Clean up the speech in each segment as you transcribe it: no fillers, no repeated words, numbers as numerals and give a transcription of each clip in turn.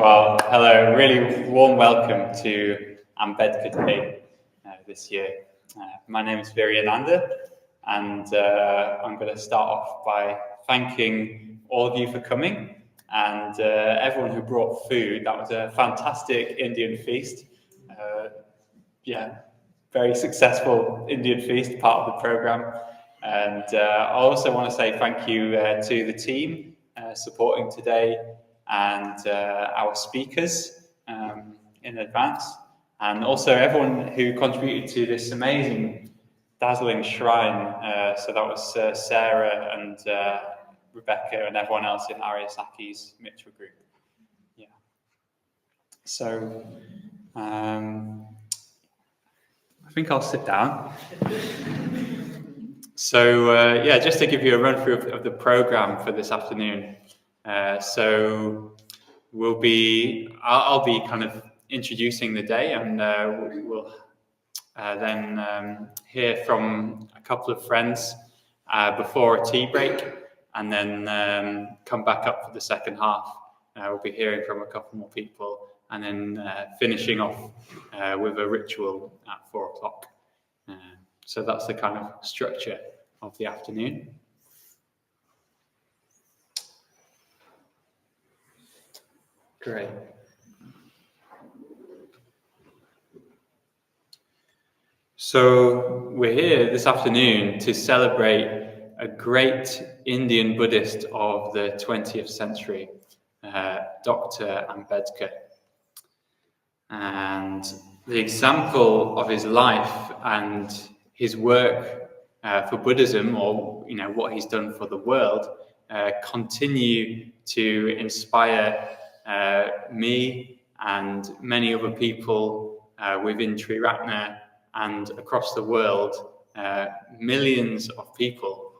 Well, hello, really warm welcome to Ambedkar Day this year. My name is Viryananda, and I'm going to start off by thanking all of you for coming, and everyone who brought food. That was a fantastic Indian feast. Very successful Indian feast, part of the program. And I also want to say thank you to the team supporting today, and our speakers in advance, and also everyone who contributed to this amazing, dazzling shrine. So that was Sarah and Rebecca and everyone else in Aryasaki's Mitra group. Yeah. So I think I'll sit down. So just to give you a run through of the program for this afternoon. So I'll be kind of introducing the day, and we'll then hear from a couple of friends before a tea break, and then come back up for the second half. We'll be hearing from a couple more people, and then finishing off with a ritual at 4 o'clock. So that's the kind of structure of the afternoon. Great. So we're here this afternoon to celebrate a great Indian Buddhist of the 20th century, Dr. Ambedkar. And the example of his life and his work for Buddhism, or what he's done for the world, continue to inspire me and many other people within Triratna and across the world. Millions of people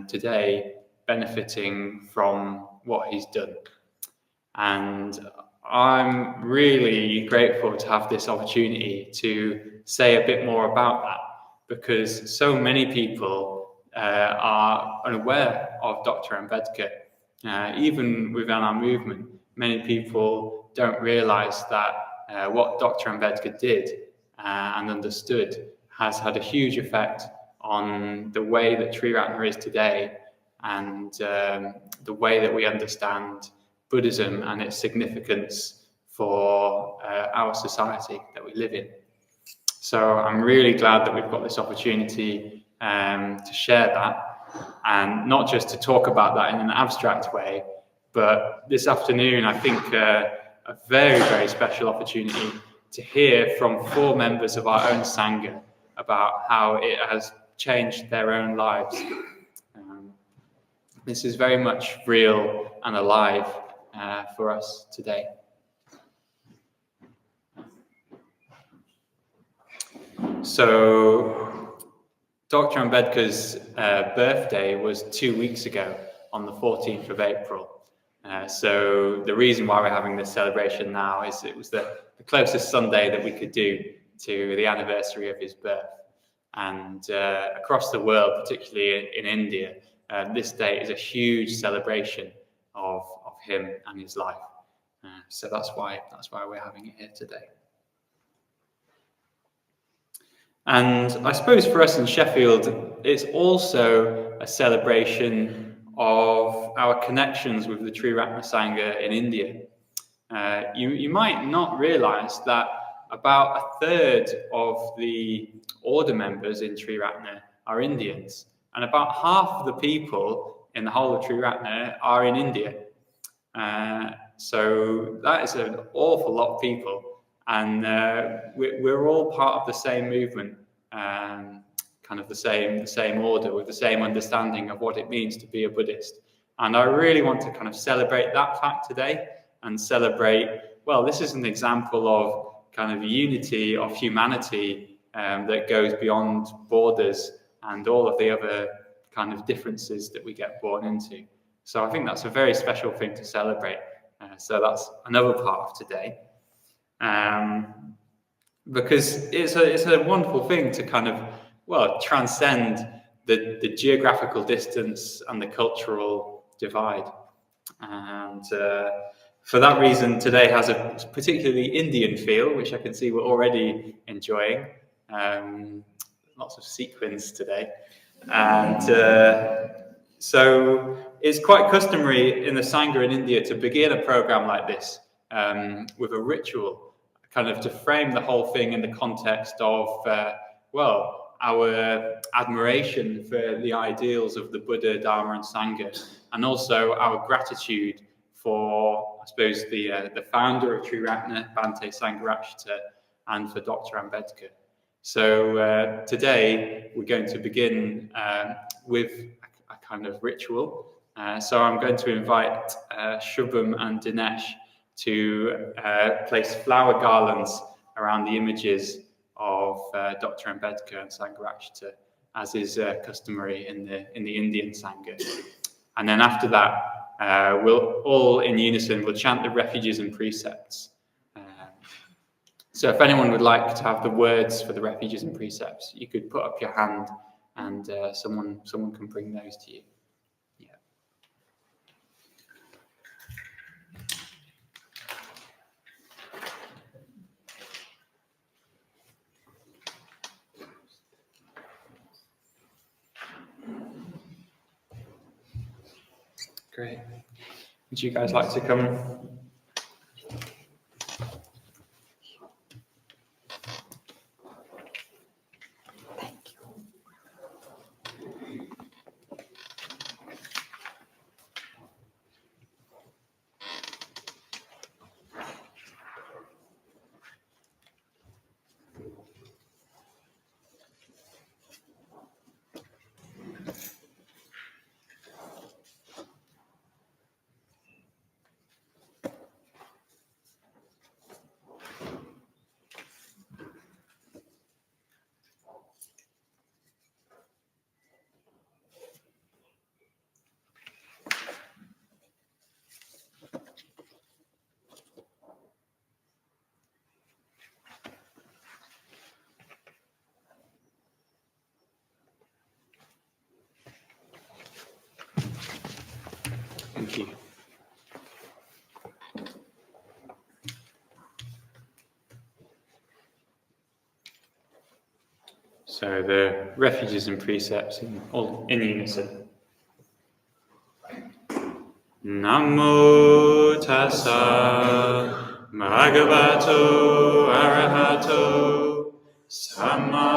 today benefiting from what he's done. And I'm really grateful to have this opportunity to say a bit more about that, because so many people are unaware of Dr. Ambedkar. Even within our movement, many people don't realize that what Dr. Ambedkar did and understood has had a huge effect on the way that Triratna is today, and the way that we understand Buddhism and its significance for our society that we live in. So I'm really glad that we've got this opportunity to share that, and not just to talk about that in an abstract way, but this afternoon I think a very, very special opportunity to hear from 4 members of our own sangha about how it has changed their own lives. This is very much real and alive for us today. So Dr. Ambedkar's birthday was 2 weeks ago on the 14th of April. So the reason why we're having this celebration now is it was the closest Sunday that we could do to the anniversary of his birth. And across the world, particularly in India, this day is a huge celebration of him and his life. So that's why we're having it here today. And I suppose for us in Sheffield, it's also a celebration of our connections with the Triratna Sangha in India. You might not realise that about 1/3 of the order members in Triratna are Indians, and about half of the people in the whole of Triratna are in India. So that is an awful lot of people, and we're all part of the same movement, kind of the same order, with the same understanding of what it means to be a Buddhist. And I really want to kind of celebrate that fact today, and celebrate, well, this is an example of kind of unity of humanity that goes beyond borders and all of the other kind of differences that we get born into. So I think that's a very special thing to celebrate. So that's another part of today. Because it's a wonderful thing to kind of, well, transcend the geographical distance and the cultural divide. And For that reason, today has a particularly Indian feel, which I can see we're already enjoying. Lots of sequins today. And so it's quite customary in the Sangha in India to begin a program like this with a ritual, kind of to frame the whole thing in the context of, our admiration for the ideals of the Buddha, Dharma, and Sangha, and also our gratitude for, I suppose, the founder of Triratna, Bhante Sangharashta, and for Dr Ambedkar. So today we're going to begin with a kind of ritual. So I'm going to invite Shubham and Dinesh to place flower garlands around the images of Dr Ambedkar and Sangharashta, as is customary in the Indian Sangha. And then after that, we'll all in unison will chant the refuges and precepts. So if anyone would like to have the words for the refuges and precepts, you could put up your hand and someone can bring those to you. Yeah. Great. Would you guys like to come? Thank you. So the refuges and precepts in unison. Namo tassa bhagavato arahato samma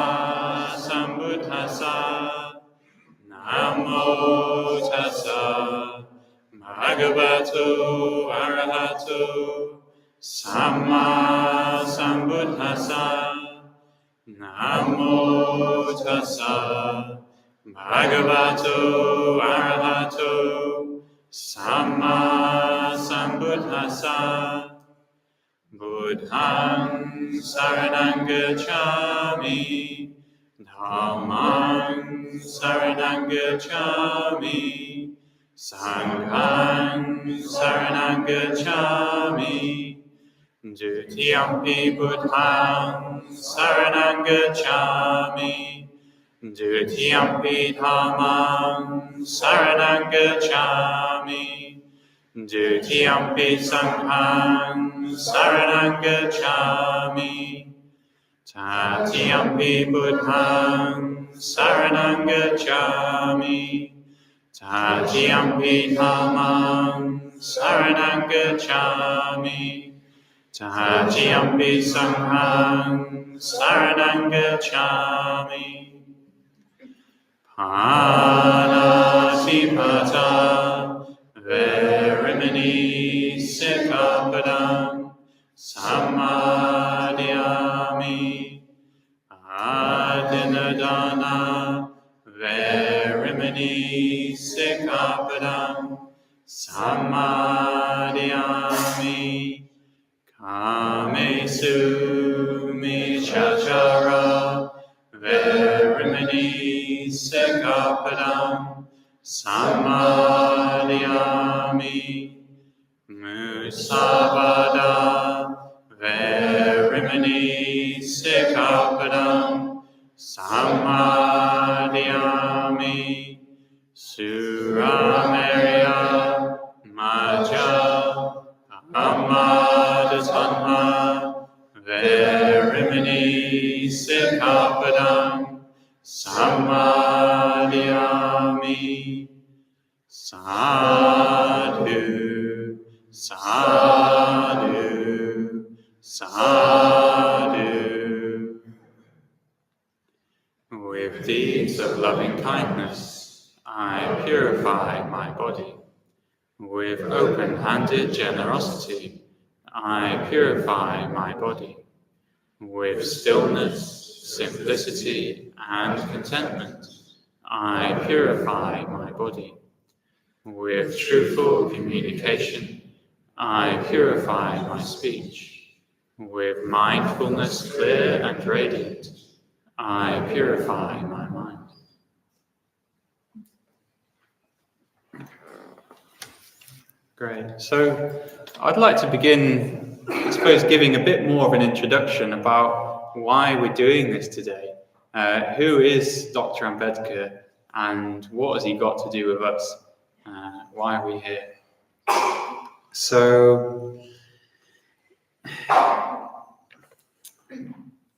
sambuddhassa. Namo tassa bhagavato arahato samma sambuddhassa. Namo tassa bhagavato arahato samma sambuddhassa. Buddhang saranang gacchami, Dhammang saranang gacchami, Sanghang saranang gacchami, Dutiyampi Buddhang saranang gacchami, Dutiyampi Dhammang saranang gacchami, Dutiyampi Sanghang saranang gacchami, Tatiyampi Buddhang saranang gacchami, Tatiyampi Dhammang saranang gacchami, Tatiyampi Sanghang saranang gacchami. Panatipata verimini sikkhapadam samadhiyami. Adinadana verimini sikkhapadam samadhiyami. Kamesu michachara verimini sikkhapadam samadhiyami. Musavada verimini sikkhapadam samadhiyami. Suramerya maja tanha verimini sikkhapadam samadhiyami. Sadhu, sadhu, sadhu. With deeds of loving kindness, I purify my body. With open-handed generosity, I purify my body. With stillness, simplicity, and contentment, I purify my body. With truthful communication, I purify my speech. With mindfulness clear and radiant, I purify my mind. Great. So I'd like to begin, I suppose, giving a bit more of an introduction about why we're doing this today. Who is Dr. Ambedkar and what has he got to do with us? Why are we here? So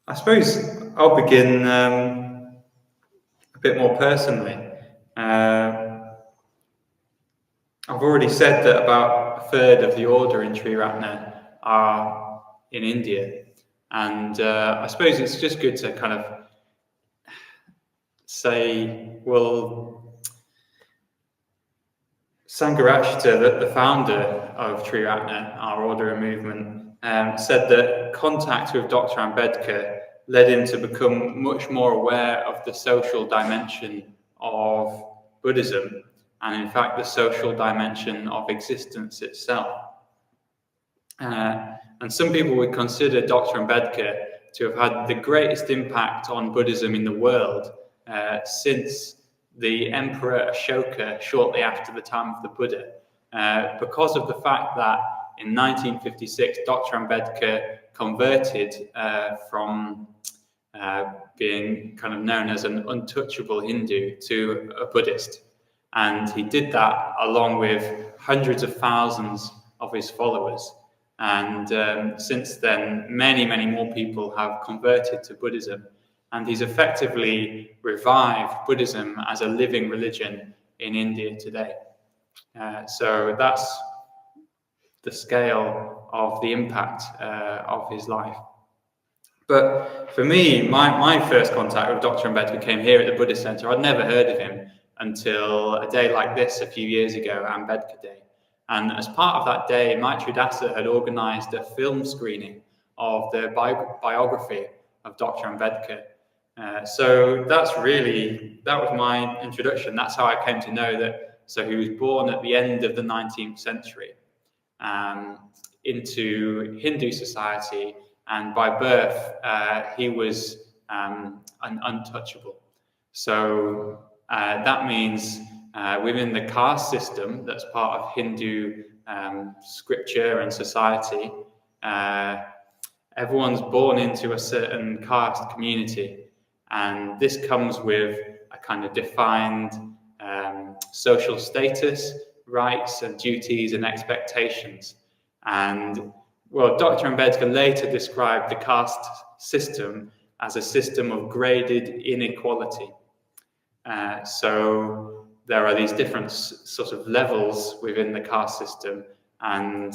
I suppose I'll begin a bit more personally. I've already said that about a third of the order in Triratna are in India. And I suppose it's just good to kind of say, well, Sangha, the founder of Triratna, our order and movement, said that contact with Dr. Ambedkar led him to become much more aware of the social dimension of Buddhism, and in fact the social dimension of existence itself. And some people would consider Dr. Ambedkar to have had the greatest impact on Buddhism in the world since the Emperor Ashoka, shortly after the time of the Buddha, because of the fact that in 1956 Dr. Ambedkar converted from being kind of known as an untouchable Hindu to a Buddhist. And he did that along with hundreds of thousands of his followers. And since then, many, many more people have converted to Buddhism. And he's effectively revived Buddhism as a living religion in India today. So that's the scale of the impact of his life. But for me, my first contact with Dr. Ambedkar came here at the Buddhist Center. I'd never heard of him until a day like this a few years ago, Ambedkar Day. And as part of that day, Maitri Dasa had organized a film screening of the biography of Dr. Ambedkar. So that was my introduction. That's how I came to know that. So he was born at the end of the 19th century into Hindu society, and by birth he was an untouchable. So that means within the caste system that's part of Hindu scripture and society, everyone's born into a certain caste community. And this comes with a kind of defined social status, rights and duties and expectations. And, well, Dr. Ambedkar later described the caste system as a system of graded inequality. So there are these different sort of levels within the caste system. And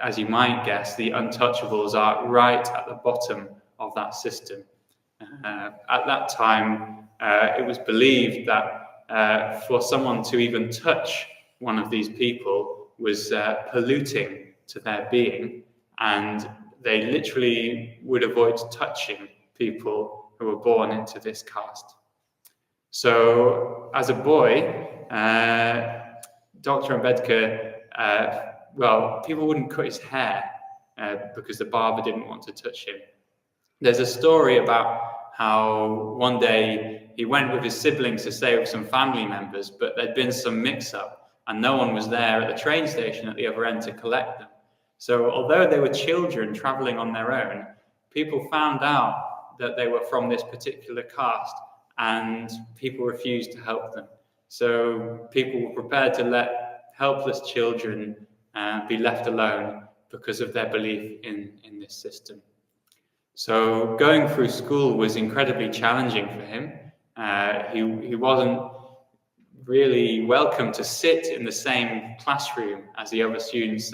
as you might guess, the untouchables are right at the bottom of that system. At that time, it was believed that for someone to even touch one of these people was polluting to their being, and they literally would avoid touching people who were born into this caste. So as a boy, Dr. Ambedkar, well, people wouldn't cut his hair because the barber didn't want to touch him. There's a story about how one day he went with his siblings to stay with some family members, but there'd been some mix-up and no one was there at the train station at the other end to collect them. So although they were children traveling on their own, people found out that they were from this particular caste and people refused to help them. So people were prepared to let helpless children be left alone because of their belief in this system. So going through school was incredibly challenging for him. He wasn't really welcome to sit in the same classroom as the other students,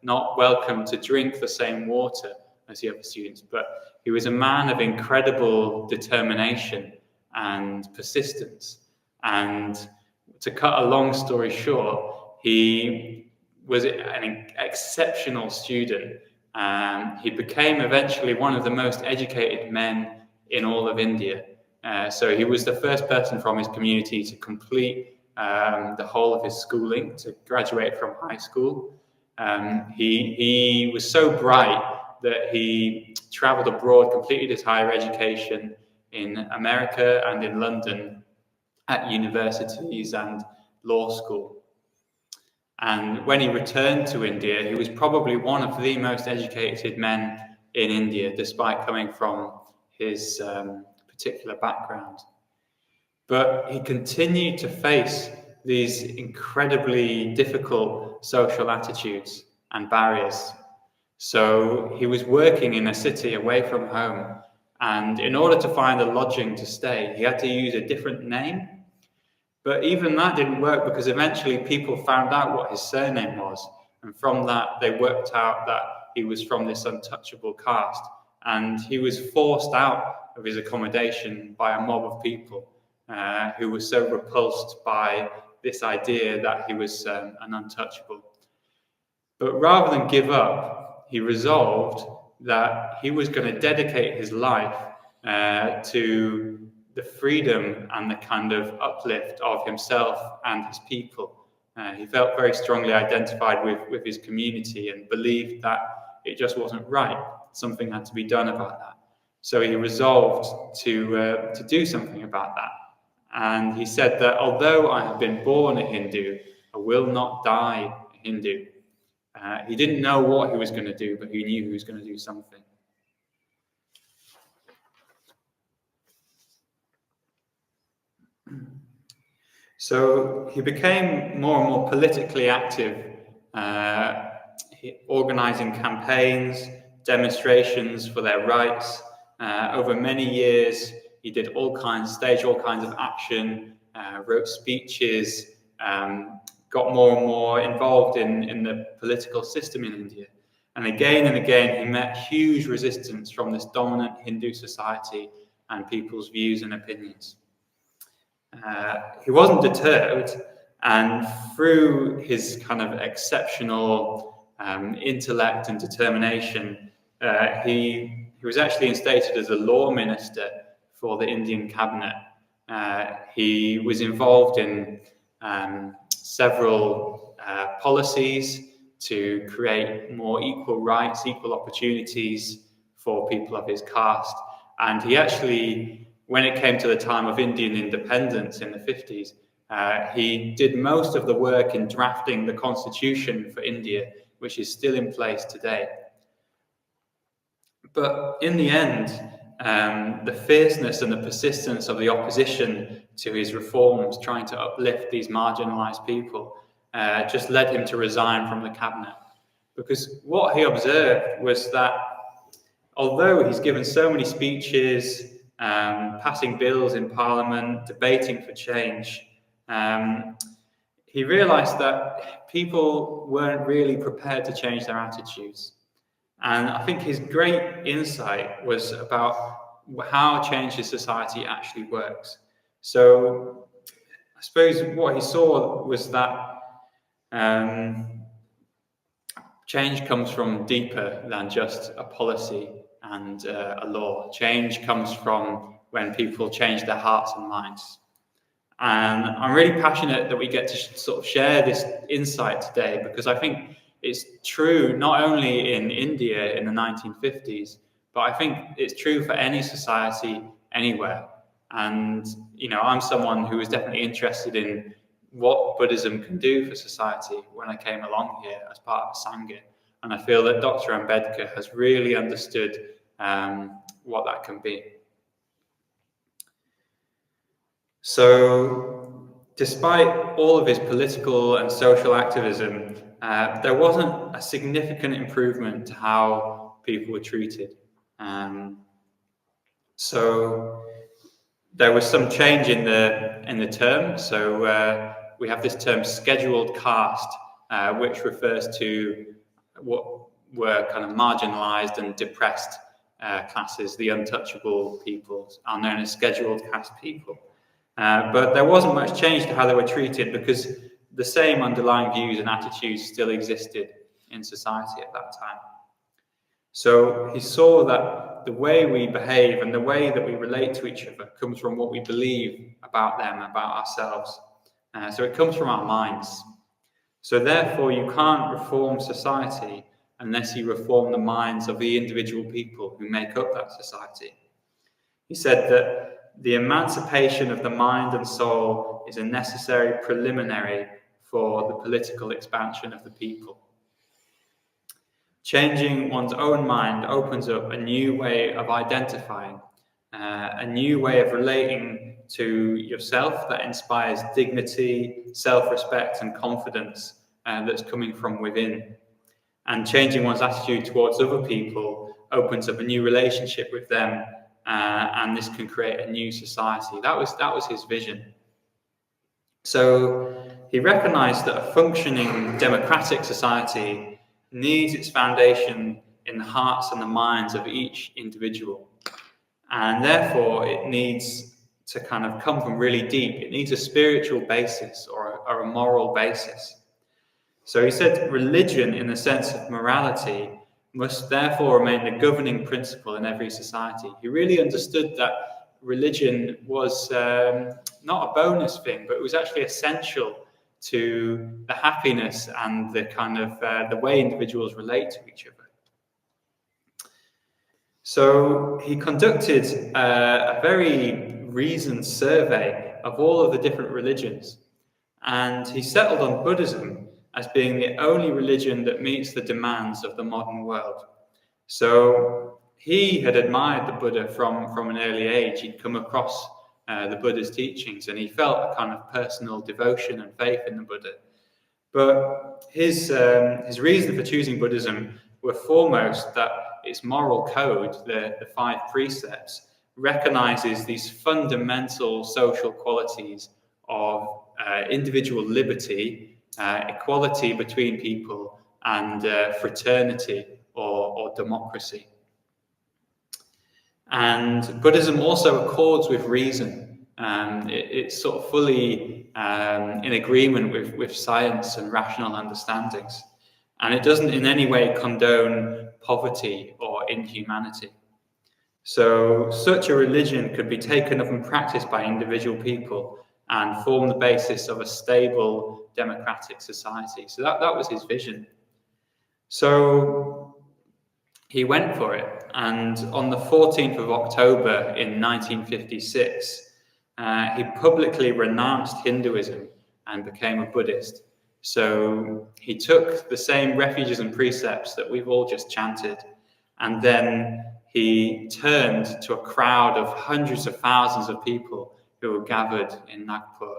not welcome to drink the same water as the other students, but he was a man of incredible determination and persistence. And to cut a long story short, he was an exceptional student. He became eventually one of the most educated men in all of India. So he was the first person from his community to complete the whole of his schooling, to graduate from high school. He was so bright that he traveled abroad, completed his higher education in America and in London at universities and law school. And when he returned to India, he was probably one of the most educated men in India, despite coming from his particular background. But he continued to face these incredibly difficult social attitudes and barriers. So he was working in a city away from home, and in order to find a lodging to stay, he had to use a different name. But even that didn't work, because eventually people found out what his surname was, and from that they worked out that he was from this untouchable caste, and he was forced out of his accommodation by a mob of people who were so repulsed by this idea that he was an untouchable. But rather than give up, he resolved that he was going to dedicate his life to the freedom and the kind of uplift of himself and his people. He felt very strongly identified with his community and believed that it just wasn't right. Something had to be done about that. So he resolved to do something about that. And he said that although I have been born a Hindu, I will not die a Hindu. He didn't know what he was going to do, but he knew he was going to do something. So he became more and more politically active, organizing campaigns, demonstrations for their rights. Over many years, he did staged all kinds of action, wrote speeches, got more and more involved in the political system in India. And again, he met huge resistance from this dominant Hindu society and people's views and opinions. He wasn't deterred, and through his kind of exceptional intellect and determination, he was actually instated as a law minister for the Indian cabinet. He was involved in several policies to create more equal rights, equal opportunities for people of his caste. And he actually, when it came to the time of Indian independence in the 50s, he did most of the work in drafting the constitution for India, which is still in place today. But in the end, the fierceness and the persistence of the opposition to his reforms, trying to uplift these marginalized people, just led him to resign from the cabinet. Because what he observed was that although he's given so many speeches, passing bills in Parliament, debating for change, he realized that people weren't really prepared to change their attitudes. And I think his great insight was about how change in society actually works. So I suppose what he saw was that change comes from deeper than just a policy and a law. Change comes from when people change their hearts and minds. And I'm really passionate that we get to sort of share this insight today, because I think it's true not only in India in the 1950s, but I think it's true for any society anywhere. And, I'm someone who was definitely interested in what Buddhism can do for society when I came along here as part of a sangha. And I feel that Dr Ambedkar has really understood what that can be. So, despite all of his political and social activism, there wasn't a significant improvement to how people were treated. So there was some change in the term. So we have this term Scheduled Caste, which refers to what were kind of marginalized and depressed classes. The untouchable peoples are known as Scheduled Caste people. But there wasn't much change to how they were treated because the same underlying views and attitudes still existed in society at that time. So he saw that the way we behave and the way that we relate to each other comes from what we believe about them, about ourselves. So it comes from our minds. So therefore, you can't reform society unless you reform the minds of the individual people who make up that society. He said that the emancipation of the mind and soul is a necessary preliminary for the political expansion of the people. Changing one's own mind opens up a new way of identifying, a new way of relating to yourself that inspires dignity, self-respect and confidence that's coming from within. And changing one's attitude towards other people opens up a new relationship with them, and this can create a new society. That was his vision. So he recognized that a functioning democratic society needs its foundation in the hearts and the minds of each individual. And therefore, it needs to kind of come from really deep. It needs a spiritual basis or a moral basis. So he said religion, in the sense of morality, must therefore remain the governing principle in every society. He really understood that religion was not a bonus thing, but it was actually essential to the happiness and the kind of the way individuals relate to each other. So he conducted a very reasoned survey of all of the different religions, and he settled on Buddhism as being the only religion that meets the demands of the modern world. So he had admired the Buddha from an early age. He'd come across the Buddha's teachings, and he felt a kind of personal devotion and faith in the Buddha. But his reason for choosing Buddhism were foremost that its moral code, the 5 precepts, recognizes these fundamental social qualities of individual liberty, equality between people, and fraternity or democracy. And Buddhism also accords with reason. It's sort of fully in agreement with science and rational understandings. And it doesn't in any way condone poverty or inhumanity. So such a religion could be taken up and practiced by individual people and form the basis of a stable democratic society. So that was his vision. So he went for it, and on the 14th of October in 1956, he publicly renounced Hinduism and became a Buddhist. So he took the same refuges and precepts that we've all just chanted, and then he turned to a crowd of hundreds of thousands of people who were gathered in Nagpur,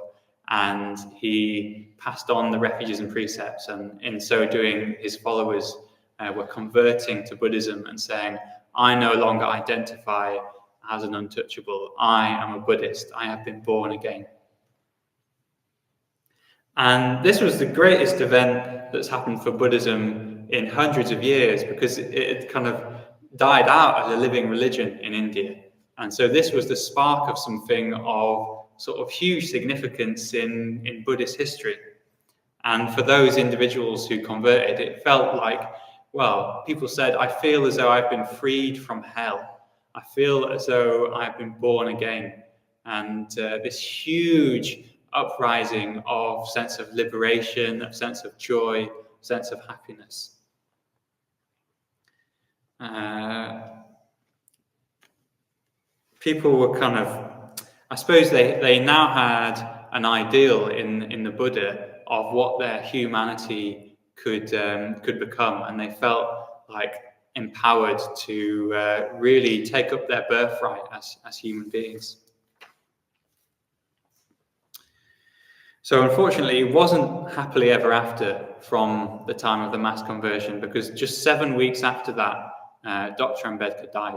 and he passed on the refuges and precepts, and in so doing, his followers were converting to Buddhism and saying, I no longer identify as an untouchable. I am a Buddhist. I have been born again. And this was the greatest event that's happened for Buddhism in hundreds of years, because it kind of died out as a living religion in India. And so this was the spark of something of sort of huge significance in Buddhist history. And for those individuals who converted, it felt like, well, people said, I feel as though I've been freed from hell. I feel as though I've been born again. And this huge uprising of sense of liberation, of sense of joy, sense of happiness. People were kind of, I suppose they now had an ideal in the Buddha of what their humanity could become, and they felt like empowered to really take up their birthright as human beings. So unfortunately, it wasn't happily ever after from the time of the mass conversion, because just 7 weeks after that, Dr. Ambedkar died.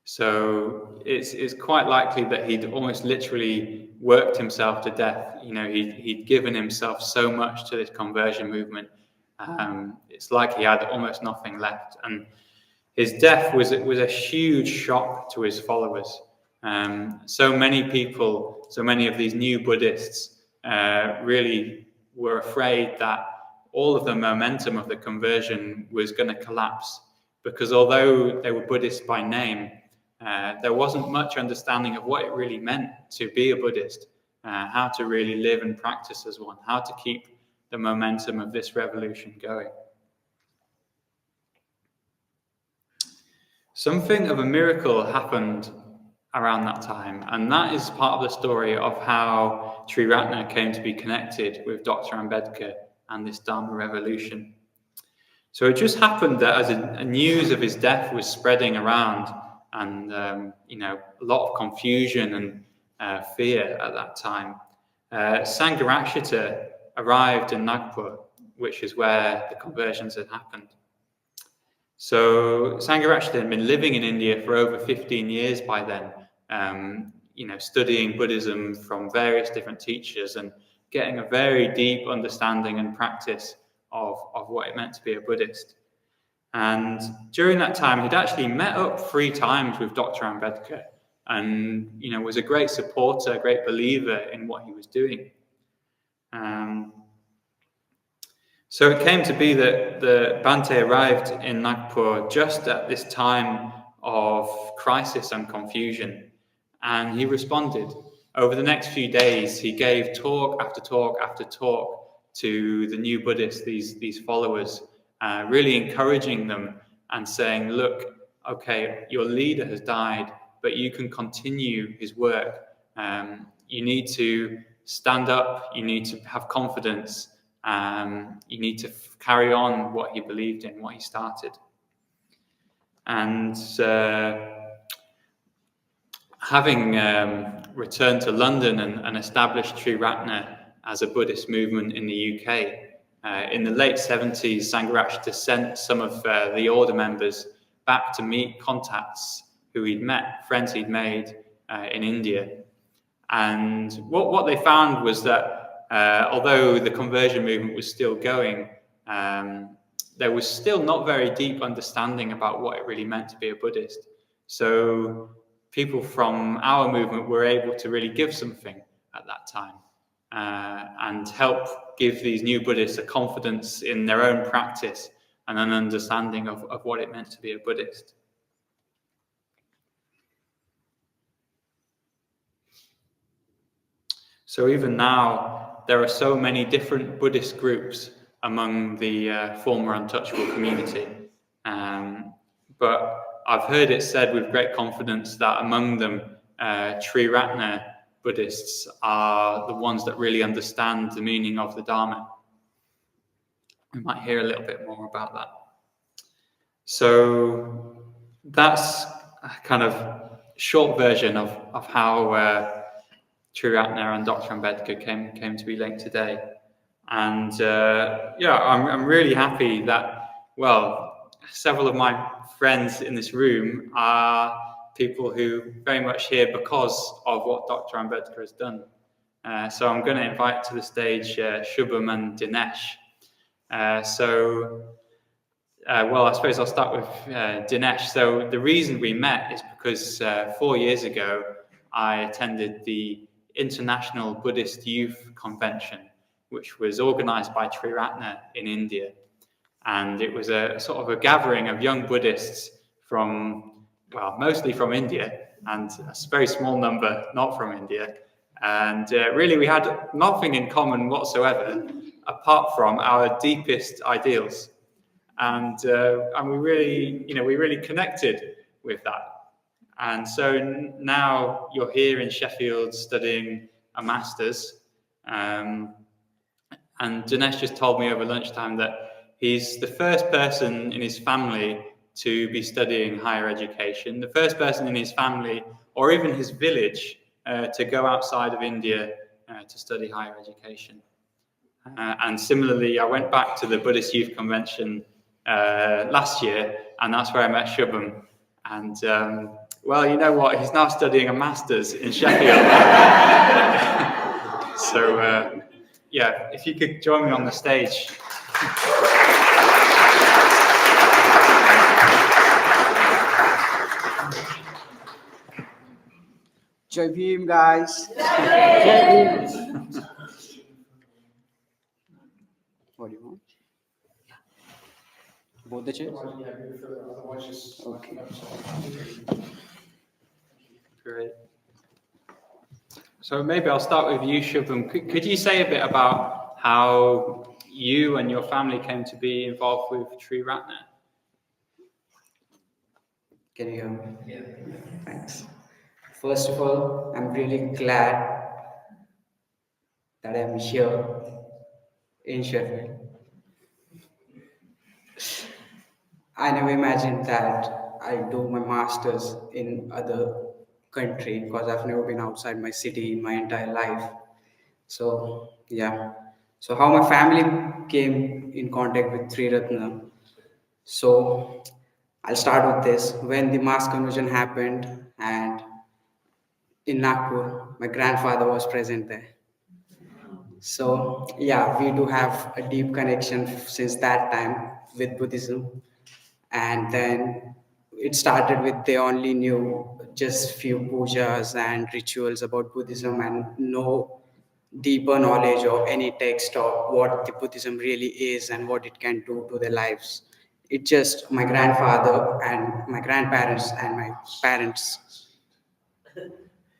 So it's quite likely that he'd almost literally worked himself to death. He'd given himself so much to this conversion movement. It's like he had almost nothing left. And his death was a huge shock to his followers. So many people, so many of these new Buddhists really were afraid that all of the momentum of the conversion was going to collapse, because although they were Buddhists by name, there wasn't much understanding of what it really meant to be a Buddhist, how to really live and practice as one, how to keep the momentum of this revolution going. Something of a miracle happened around that time, and that is part of the story of how Triratna came to be connected with Dr. Ambedkar and this Dharma revolution. So it just happened that as a news of his death was spreading around, and a lot of confusion and fear at that time, Sangha arrived in Nagpur, which is where the conversions had happened. So Sangha had been living in India for over 15 years by then, studying Buddhism from various different teachers and getting a very deep understanding and practice of what it meant to be a Buddhist. And during that time, he'd actually met up 3 times with Dr. Ambedkar and, was a great supporter, a great believer in what he was doing. So it came to be that the Bhante arrived in Nagpur just at this time of crisis and confusion, and he responded. Over the next few days, he gave talk after talk after talk to the new Buddhists, these followers, really encouraging them and saying, look, okay, your leader has died, but you can continue his work. You need to stand up, you need to have confidence, you need to carry on what he believed in, what he started. And having returned to London and established Triratna as a Buddhist movement in the UK, in the late 70s, Sangha sent some of the order members back to meet contacts who he'd met, friends he'd made in India. And what they found was that although the conversion movement was still going, there was still not very deep understanding about what it really meant to be a Buddhist. So people from our movement were able to really give something at that time and help give these new Buddhists a confidence in their own practice and an understanding of what it meant to be a Buddhist. So even now, there are so many different Buddhist groups among the former untouchable community. But I've heard it said with great confidence that among them, Triratna Buddhists are the ones that really understand the meaning of the Dharma. We might hear a little bit more about that. So that's a kind of short version of how Triratna and Dr. Ambedkar came to be linked today. And I'm really happy that, several of my friends in this room are people who very much here because of what Dr. Ambedkar has done. So I'm going to invite to the stage Shubham and Dinesh. I suppose I'll start with Dinesh. So the reason we met is because 4 years ago, I attended the International Buddhist Youth Convention, which was organized by Triratna in India. And it was a sort of a gathering of young Buddhists mostly from India, and a very small number not from India. And really, we had nothing in common whatsoever, apart from our deepest ideals. And we really connected with that. And so now you're here in Sheffield studying a master's. And Dinesh just told me over lunchtime that he's the first person in his family to be studying higher education, the first person in his family or even his village to go outside of India to study higher education. And similarly, I went back to the Buddhist Youth Convention last year, and that's where I met Shubham. And well, you know what? He's now studying a master's in Sheffield. So yeah, if you could join me on the stage. Jai Bhim, guys. What do you want? Both the chairs? Okay. Great. So maybe I'll start with you, Shubham. Could you say a bit about how you and your family came to be involved with Triratna? Can you hear me? Yeah. Thanks. First of all, I'm really glad that I'm here in Sheffield. I never imagined that I do my master's in other country because I've never been outside my city in my entire life. So yeah. So how my family came in contact with Triratna. So I'll start with this. When the mass conversion happened and in Nagpur, my grandfather was present there. So yeah, we do have a deep connection since that time with Buddhism. And then it started with they only knew just few pujas and rituals about Buddhism and no deeper knowledge or any text of what the Buddhism really is and what it can do to their lives. It just my grandfather and my grandparents and my parents.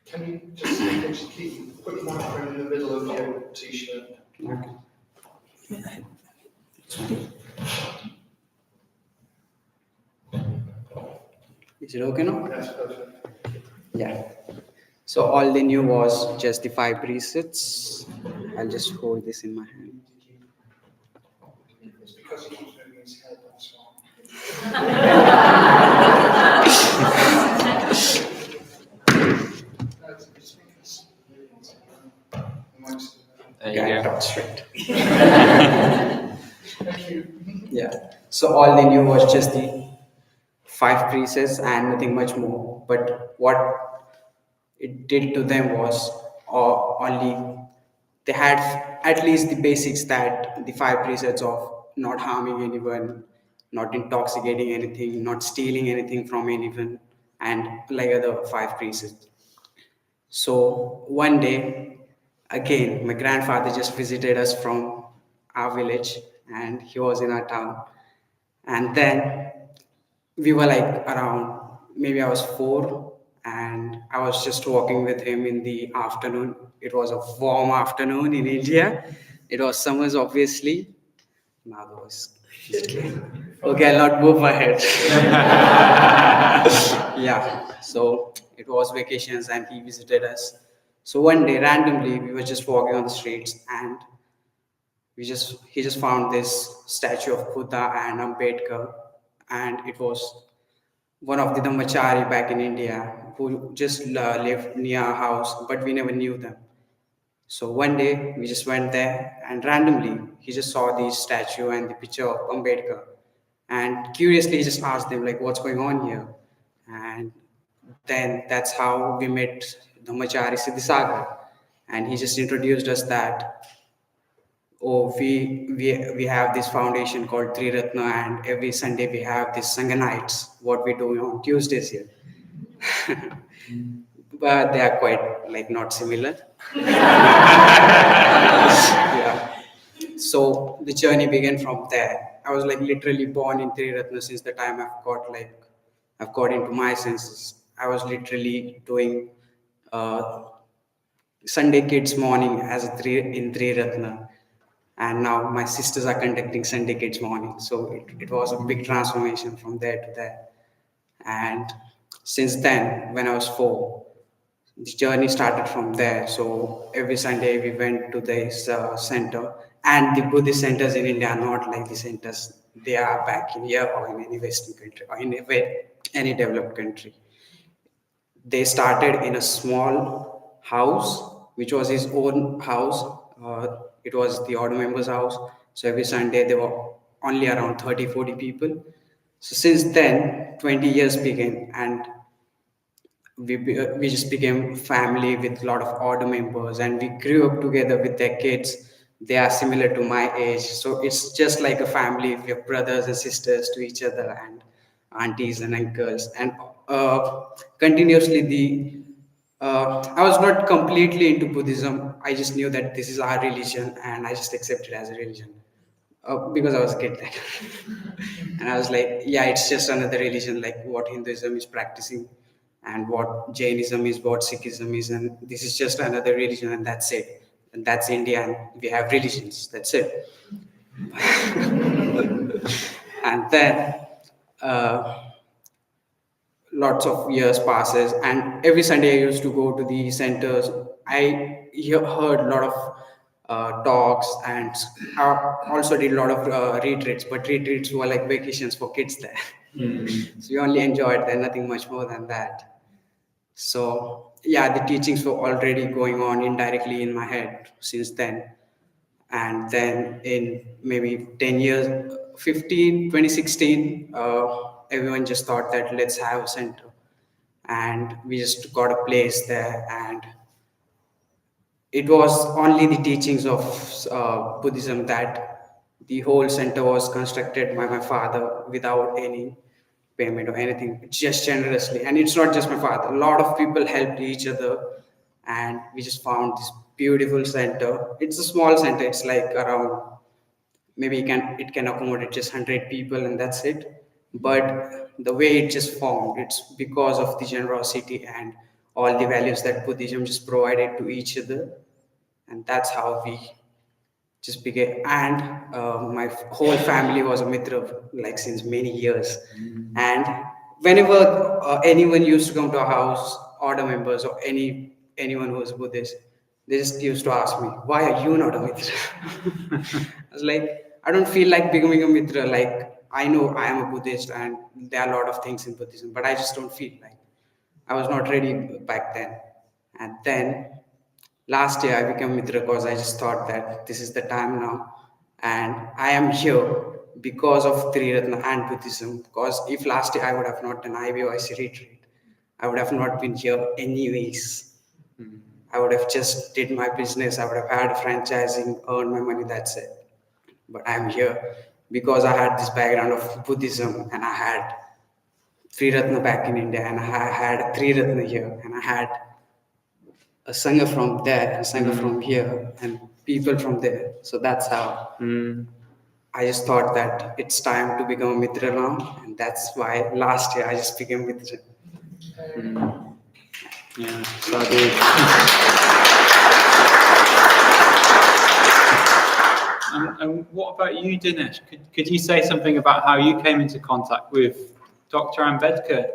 Can you just keep put the microphone in the middle of your t-shirt? Okay. Is it okay now? That's perfect. Yeah. So all they knew was just the 5 precepts. I'll just hold this in my hand. It's because he keeps moving his head, that's why. There you go. Talk straight. Yeah. So all they knew was just the 5 precepts and nothing much more. But what it did to them was only they had at least the basics that the 5 precepts of not harming anyone, not intoxicating anything, not stealing anything from anyone, and like other 5 precepts. So one day, again, my grandfather just visited us from our village, and he was in our town. And then we were like around, maybe I was 4, and I was just walking with him in the afternoon. It was a warm afternoon in India. It was summers, obviously. Now the voice. Okay, I'll not move my head. Yeah, so it was vacations and he visited us. So one day, randomly, we were just walking on the streets and he just found this statue of Buddha and Ambedkar, and it was one of the Dhammachari back in India who just lived near our house, but we never knew them. So one day we just went there and randomly he just saw the statue and the picture of Ambedkar, and curiously he just asked them like, what's going on here? And then that's how we met Dhammachari Siddhisagar, and he just introduced us that, oh, we have this foundation called Triratna, and every Sunday we have this sangha nights, what we do on Tuesdays here. But they are quite like not similar. Yeah. So the journey began from there. I was like literally born in Triratna since the time I've got into my senses. I was literally doing Sunday Kids morning as in Triratna, and now my sisters are conducting Sunday Kids morning. So it was a big transformation from there to there. And since then, when I was 4, the journey started from there. So every Sunday we went to this center, and the Buddhist centers in India are not like the centers they are back in here or in any Western country or in any developed country. They started in a small house which was his own house. It was the odd members' house. So every Sunday there were only around 30, 40 people. So since then, 20 years began, and we just became family with a lot of odd members, and we grew up together with their kids. They are similar to my age, so it's just like a family. We are brothers and sisters to each other, and aunties and uncles, and continuously I was not completely into Buddhism. I just knew that this is our religion, and I just accepted it as a religion because I was a kid then. And I was like, yeah, it's just another religion like what Hinduism is practicing, and what Jainism is, what Sikhism is, and this is just another religion, and that's it. And that's India, and we have religions. That's it. And then lots of years passes, and every Sunday I used to go to the centers. Heard a lot of talks, and also did a lot of retreats, but retreats were like vacations for kids there. So we only enjoyed there, nothing much more than that. So yeah, the teachings were already going on indirectly in my head since then. And then in maybe 10 years, 2016, everyone just thought that let's have a center. And we just got a place there, and it was only the teachings of Buddhism that the whole center was constructed by my father without any payment or anything, just generously. And it's not just my father, a lot of people helped each other, and we just found this beautiful center. It's a small center, it's like around, maybe it can accommodate just 100 people, and that's it. But the way it just formed, it's because of the generosity and all the values that Buddhism just provided to each other, and that's how we just began. And my whole family was a mitra like since many years. And whenever anyone used to come to our house, order members or anyone who was Buddhist, they just used to ask me, why are you not a mitra? I was like, I don't feel like becoming a mitra. Like, I know I am a Buddhist and there are a lot of things in Buddhism, but I just don't feel like, I was not ready back then. And then last year I became Mitra because I just thought that this is the time now. And I am here because of Triratna and Buddhism. Because if last year I would have not done IBOIC retreat, I would have not been here anyways. I would have just did my business, I would have had franchising, earned my money, that's it. But I'm here because I had this background of Buddhism, and I had Triratna back in India, and I had Triratna here, and I had a sangha from there, a sangha from here, and people from there. So that's how I just thought that it's time to become a mitra now, and that's why last year I just became mitra. Yeah, and what about you, Dinesh? Could you say something about how you came into contact with Dr. Ambedkar?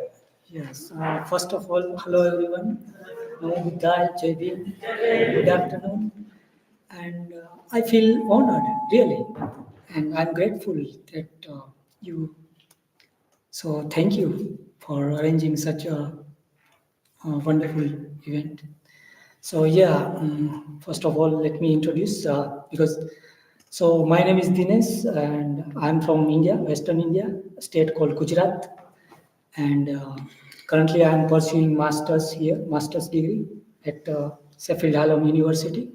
Yes. First of all, hello everyone. Namaskar, Jai. Good afternoon. And I feel honored, really. And I'm grateful that you. So thank you for arranging such a wonderful event. So yeah, first of all, let me introduce so my name is Dinesh, and I'm from India, Western India, a state called Gujarat, and currently I'm pursuing master's degree at Sheffield University.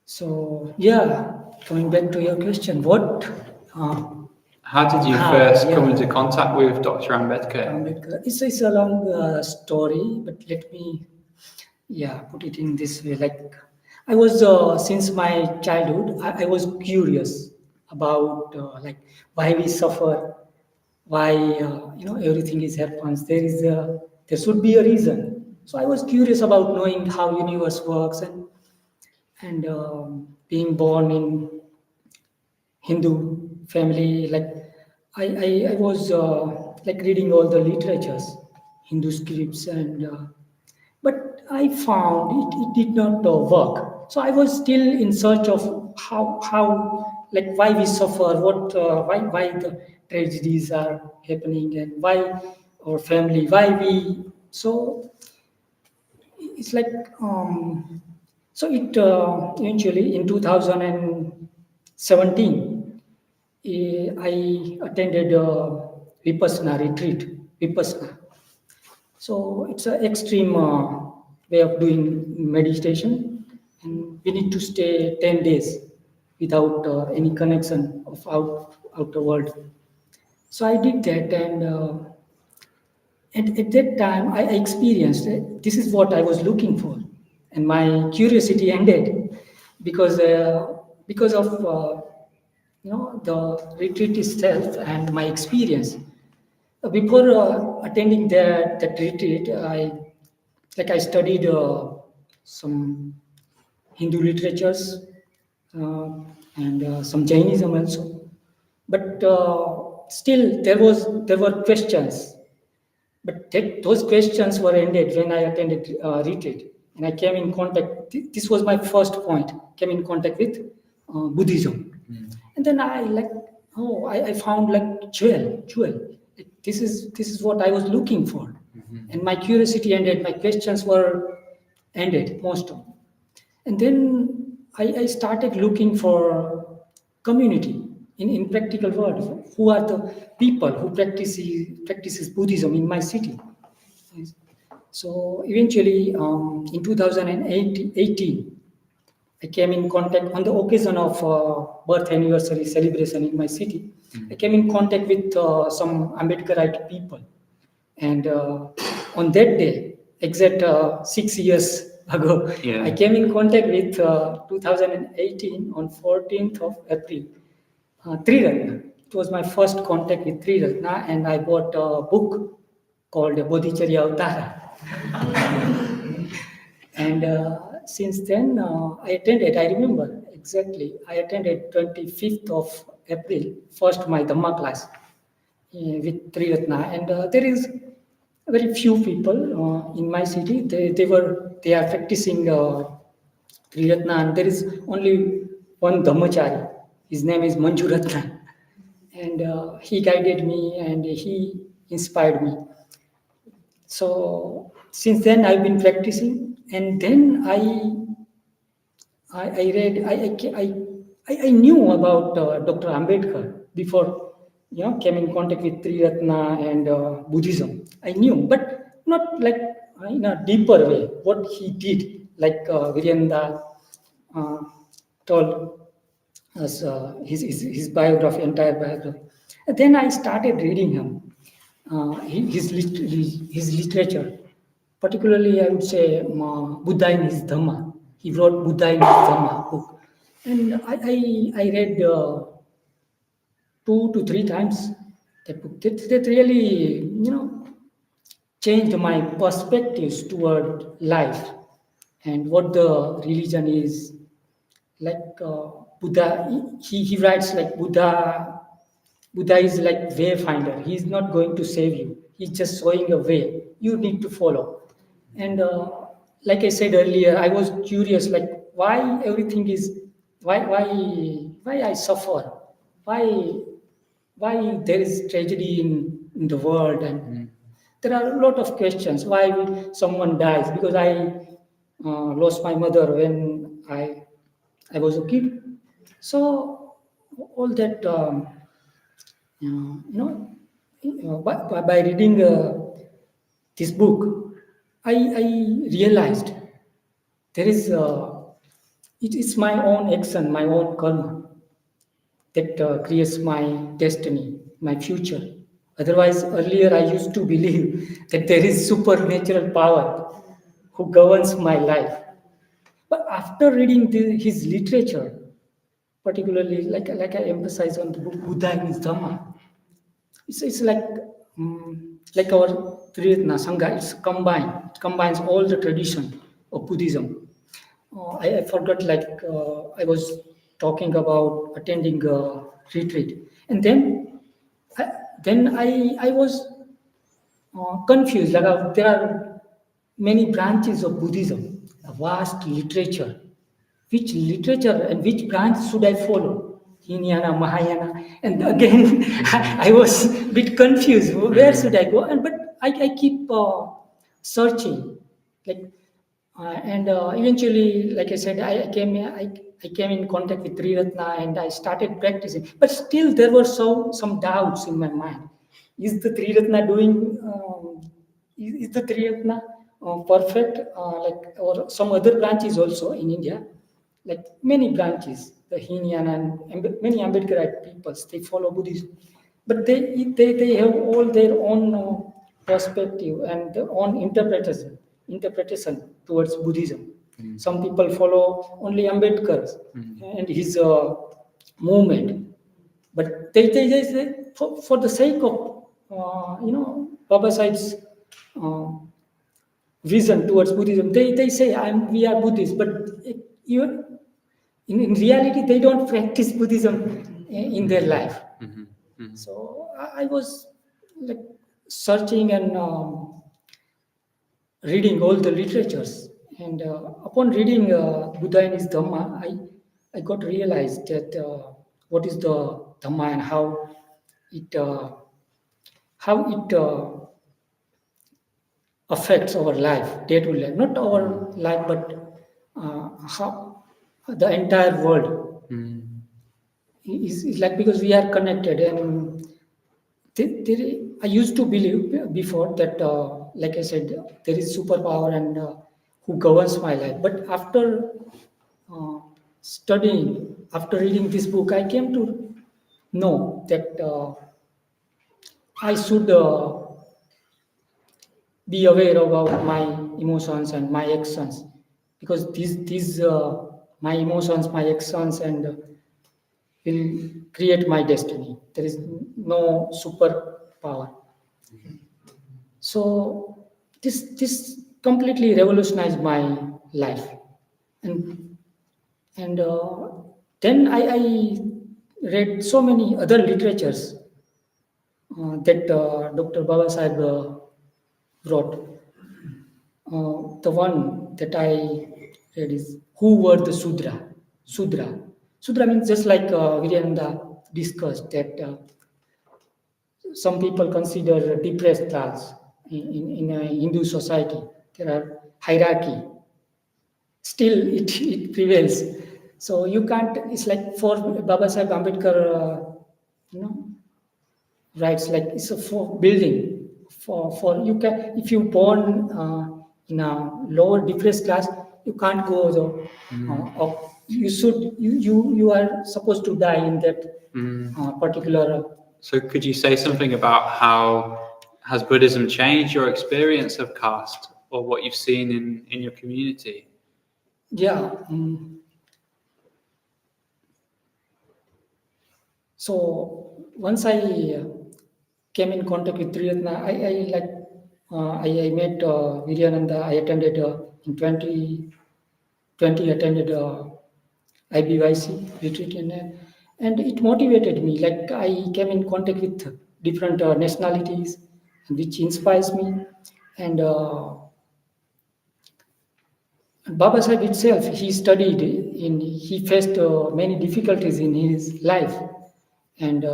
So yeah, coming back to your question, what? How did you first come into contact with Dr. Ambedkar? It's a long story, but let me put it in this way. Like, I was since my childhood, I was curious about like why we suffer, why everything is happens. There should be a reason. So I was curious about knowing how universe works, and being born in Hindu family, like I was like reading all the literatures, Hindu scripts, and but I found it did not work. So I was still in search of how like why we suffer, why the tragedies are happening, and why our family, why we. So it's like so it eventually in 2017 I attended a Vipassana retreat. Vipassana. So it's an extreme way of doing meditation, and we need to stay 10 days without any connection of outer world. So I did that, and at that time I experienced this is what I was looking for, and my curiosity ended because of the retreat itself and my experience. Before attending that retreat, I studied some Hindu literatures uh, and some Jainism also. But still, there were questions. But those questions were ended when I attended retreat, and I came in contact. This was my first point. Came in contact with Buddhism, and then I found like jewel. This is what I was looking for, and my curiosity ended. My questions were ended most of, and then I started looking for community in practical world. Who are the people who practices Buddhism in my city? Yes. So eventually, in 2018, I came in contact on the occasion of birth anniversary celebration in my city. I came in contact with some Ambedkarite people, and on that day, exact 6 years ago, Yeah. I came in contact with 2018 on 14th of April. Triratna. It was my first contact with Triratna, and I bought a book called Bodhicharya Avtara. And since then, I remember exactly, I attended 25th of April, first my Dhamma class with Triratna. And there is very few people in my city. They are practicing Triratna, and there is only one Dhammachari. His name is Manjuratna. And he guided me and he inspired me. So since then I've been practicing, and then I read I knew about Dr. Ambedkar before came in contact with Triratna and Buddhism. I knew, but not like in a deeper way what he did, like Viryananda uh, told us his biography, entire biography. And then I started reading his literature. Particularly, I would say Buddha in his Dhamma. He wrote Buddha in his Dhamma book, and I read 2 to 3 times that book. That really changed my perspectives toward life and what the religion is. Like Buddha, he writes like Buddha is like wayfinder. He is not going to save you. He's just showing a way you need to follow. And like I said earlier, I was curious, like why everything is, why I suffer, why why there is tragedy in the world, and there are a lot of questions. Why someone dies? Because I lost my mother when I was a kid. So all that. By reading this book, I realized there is it is my own action, my own karma that creates my destiny, my future. Otherwise, earlier I used to believe that there is supernatural power who governs my life. But after reading his literature, particularly like I emphasize on the book Buddha in his Dhamma, it's like our Triratna Sangha. It's combined. It combines all the tradition of Buddhism. I forgot, like I was talking about attending a retreat, and I, then I was confused. Like there are many branches of Buddhism, a vast literature. Which literature and which branch should I follow? Hinayana, Mahayana, and again I was a bit confused. Where should I go? And but I keep searching, like And eventually, like I said, I came in contact with Triratna and I started practicing. But still, there were some doubts in my mind. Is the Triratna doing? Is the Triratna perfect? Like or some other branches also in India, like many branches, the Hinian and many Ambedkarite peoples, they follow Buddhism, but they have all their own perspective and their own interpretation towards Buddhism. Some people follow only Ambedkar and his movement, but they say for the sake of Baba Sahib's uh, vision towards Buddhism, they say we are Buddhists, but even in reality they don't practice Buddhism in their life. So I was like searching and reading all the literatures, and upon reading Buddha and his Dhamma, I got realized that what is the Dhamma and it uh, how it affects our life, day to life, not our life, but how the entire world is like, because we are connected. And I used to believe before that, like I said, there is superpower and who governs my life. But after uh, studying, after reading this book, I came to know that I should be aware about my emotions and my actions, because these my emotions, my actions, and will create my destiny. There is no superpower. So this completely revolutionized my life, and and then I read so many other literatures that Dr. Baba Sahib wrote. The one that I read is Who Were the Sudra? Sudra. Sudra means, just like Viryananda discussed, that some people consider depressed class in a Hindu society. There are hierarchy. Still, it prevails. So you can't. It's like for Baba Sahib Ambedkar, writes like it's a for building for you can, if you born in a lower depressed class, you can't go the you should you are supposed to die in that particular. So could you say something about how has Buddhism changed your experience of caste, or what you've seen in your community? Yeah. So once I came in contact with Triratna, I met Viryananda. I attended in 2020 attended IBYC retreat, and it motivated me. Like I came in contact with different nationalities, which inspires me. And Baba Sahib itself, he faced many difficulties in his life, and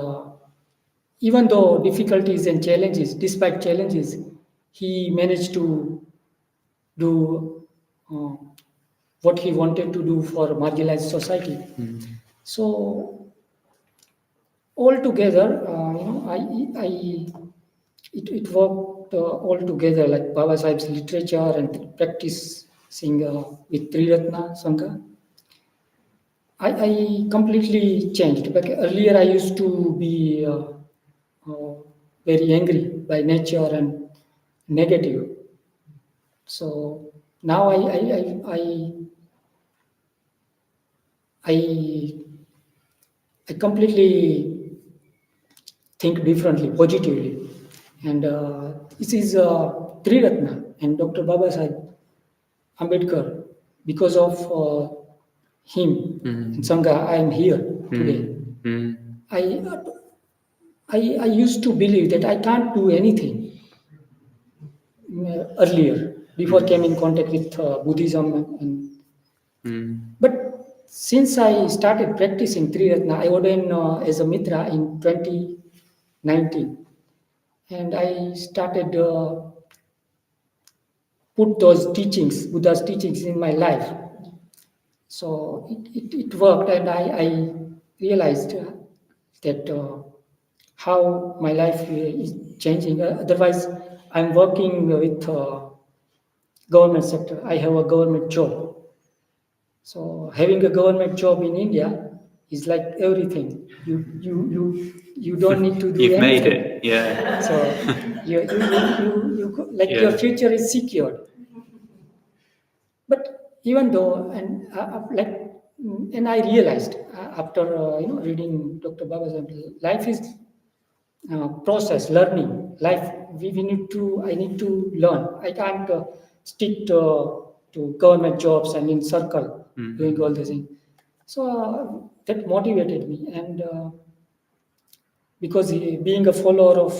even though difficulties and challenges, despite challenges, he managed to do what he wanted to do for marginalized society. So altogether, it worked all together, like Baba Sahib's literature and practicing with Triratna Sangha. I completely changed. But earlier, I used to be very angry by nature and negative. So now I I completely think differently, positively, and this is Triratna and Dr. Baba Sahib Ambedkar. Because of him and Sangha, I am here today. I, I used to believe that I can't do anything earlier, before came in contact with Buddhism, but since I started practicing Triratna, I ordained as a Mitra in 2019, and I started put those teachings, Buddha's teachings, in my life. So it worked, and I realized that how my life is changing. Otherwise, I'm working with government sector. I have a government job. So having a government job in India is like everything. You don't need to do You've anything. made it, yeah. So like Yeah. your future is secured. But even though, and I realized after reading Dr. Baba's life is process, learning. Life, I need to learn. I can't stick to government jobs and in circle doing all this thing. So that motivated me, and because being a follower of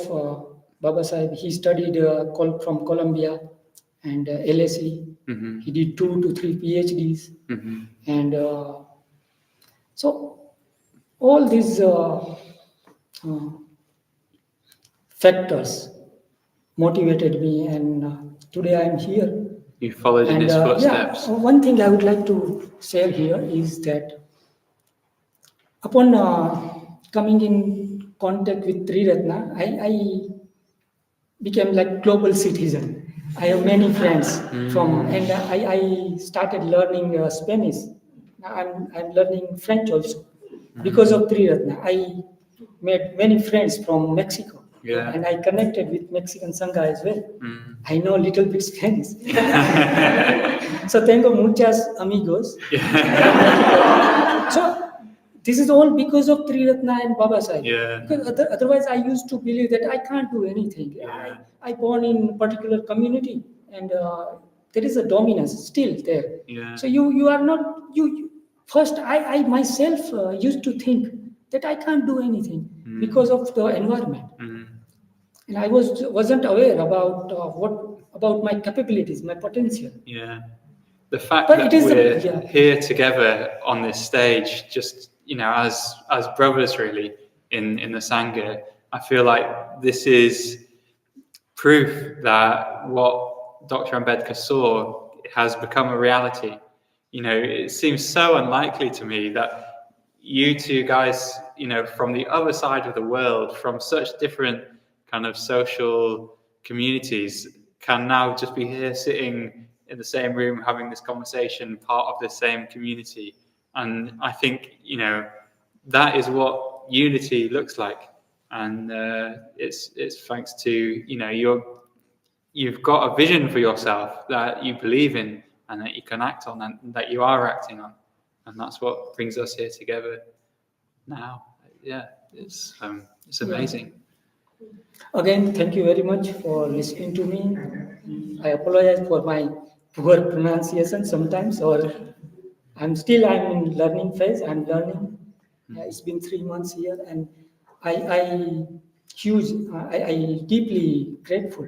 Baba Sahib, he studied from Columbia and LSE. He did 2 to 3 PhDs, and so all these factors motivated me, and today I am here. You followed in his footsteps. Yeah, one thing I would like to share here is that upon coming in contact with Triratna, I became like global citizen. I have many friends and I started learning Spanish. I'm learning French also because of Triratna. I made many friends from Mexico, and I connected with Mexican sangha as well. I know a little bit Spanish, so tengo muchas amigos. So this is all because of Triratna and Baba Sahib. Because otherwise, I used to believe that I can't do anything. I born in a particular community, and there is a dominance still there. So you are not you. First, I myself used to think that I can't do anything because of the environment, and I wasn't aware about my capabilities, my potential. The fact that we're here together on this stage, just as brothers really in the sangha, I feel like this is proof that what Dr. Ambedkar saw has become a reality. It seems so unlikely to me that you two guys, from the other side of the world, from such different kind of social communities, can now just be here sitting in the same room having this conversation, part of the same community. And I think, that is what unity looks like. And it's thanks to, you've got a vision for yourself that you believe in and that you can act on and that you are acting on. And that's what brings us here together now. Yeah, it's amazing. Again, thank you very much for listening to me. I apologize for my poor pronunciation sometimes, or I'm in learning phase. I'm learning. It's been 3 months here, and I deeply grateful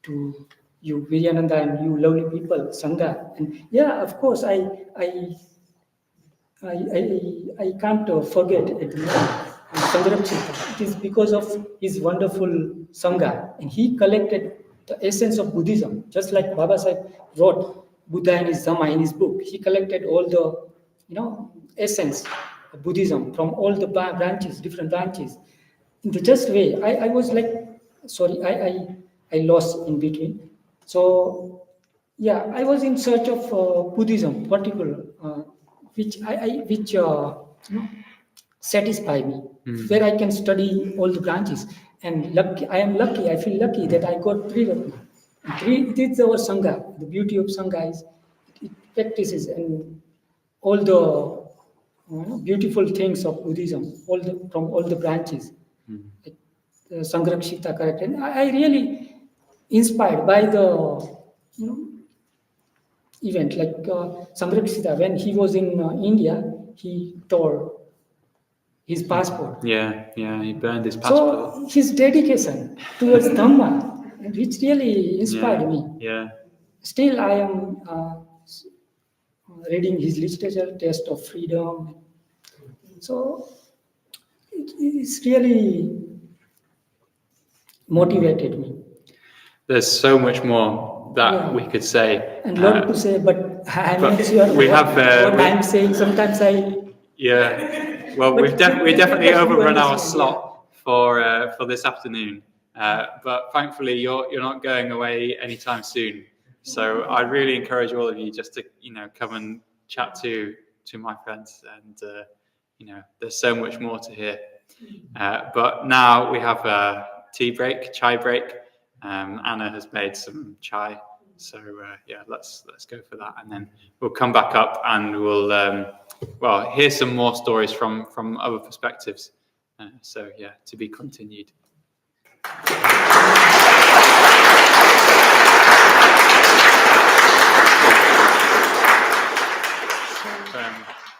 to you, Viryananda, and you lovely people, Sangha. And yeah, of course, I can't forget it. It is because of his wonderful Sangha, and he collected the essence of Buddhism, just like Baba Sahib wrote Buddha in his Dharma in his book. He collected all the essence of Buddhism from all the different branches. In the just way, I was like, sorry, I lost in between. So yeah, I was in search of Buddhism, particular, which satisfy me, where I can study all the branches. And I feel lucky that I got Triratna. It is our Sangha. The beauty of Sangha is it practices and all the beautiful things of Buddhism, from all the branches. Like the Sangrakshita character. And I really inspired by the event, like Sangrakshita, when he was in India, he tore his passport. Yeah, he burned his passport. So his dedication towards Dharma, which really inspired me. Yeah. Still, I am reading his literature, Taste of Freedom. So it's really motivated me. There's so much more that Yeah. we could say. And lot to say, but I'm but not sure we what, have, what I'm saying. Sometimes Yeah, well, But- we but definitely you overrun our understand, slot for this afternoon. But thankfully, you're not going away anytime soon. So I really encourage all of you just to come and chat to my friends, and there's so much more to hear. But now we have a chai break. Anna has made some chai, so yeah, let's go for that, and then we'll come back up and we'll hear some more stories from other perspectives. So yeah, to be continued.